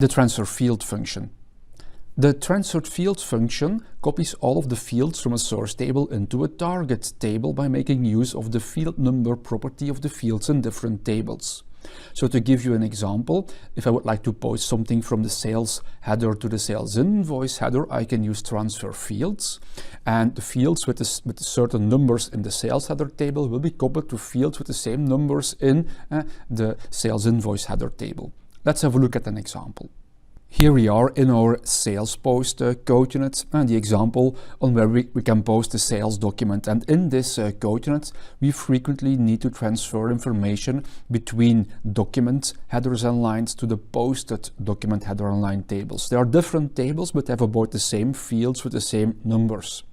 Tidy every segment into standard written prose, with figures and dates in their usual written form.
The transfer field function. The transfer fields function copies all of the fields from a source table into a target table by making use of the field number property of the fields in different tables. So to give you an example, if I would like to post something from the sales header to the sales invoice header, I can use transfer fields, and the fields with certain numbers in the sales header table will be coupled to fields with the same numbers in the sales invoice header table. Let's have a look at an example. Here we are in our sales post code unit, and the example on where we can post a sales document. And in this code unit, we frequently need to transfer information between document headers and lines to the posted document header and line tables. There are different tables, but they have about the same fields with the same numbers.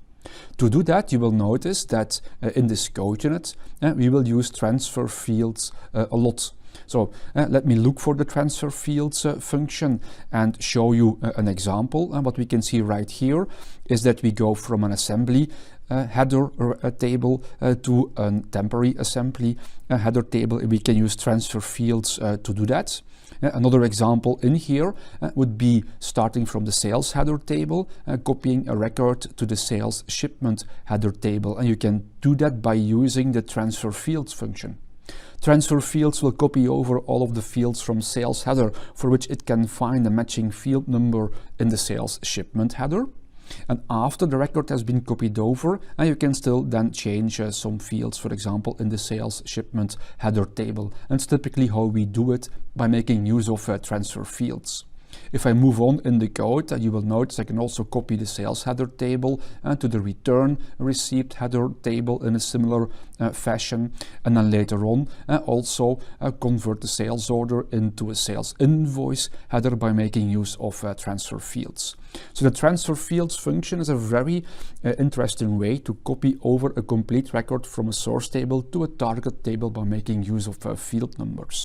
To do that, you will notice that in this code unit, we will use transfer fields a lot. So let me look for the transfer fields function and show you an example. And what we can see right here is that we go from an assembly header table to a temporary assembly header table. We can use transfer fields to do that. Another example in here would be starting from the sales header table, copying a record to the sales shipment header table. And you can do that by using the transfer fields function. Transfer fields will copy over all of the fields from sales header for which it can find a matching field number in the sales shipment header. And after the record has been copied over, you can still then change some fields, for example, in the sales shipment header table. And it's typically how we do it by making use of transfer fields. If I move on in the code, you will notice I can also copy the sales header table to the return receipt header table in a similar fashion, and then later on also convert the sales order into a sales invoice header by making use of transfer fields. So the transfer fields function is a very interesting way to copy over a complete record from a source table to a target table by making use of field numbers.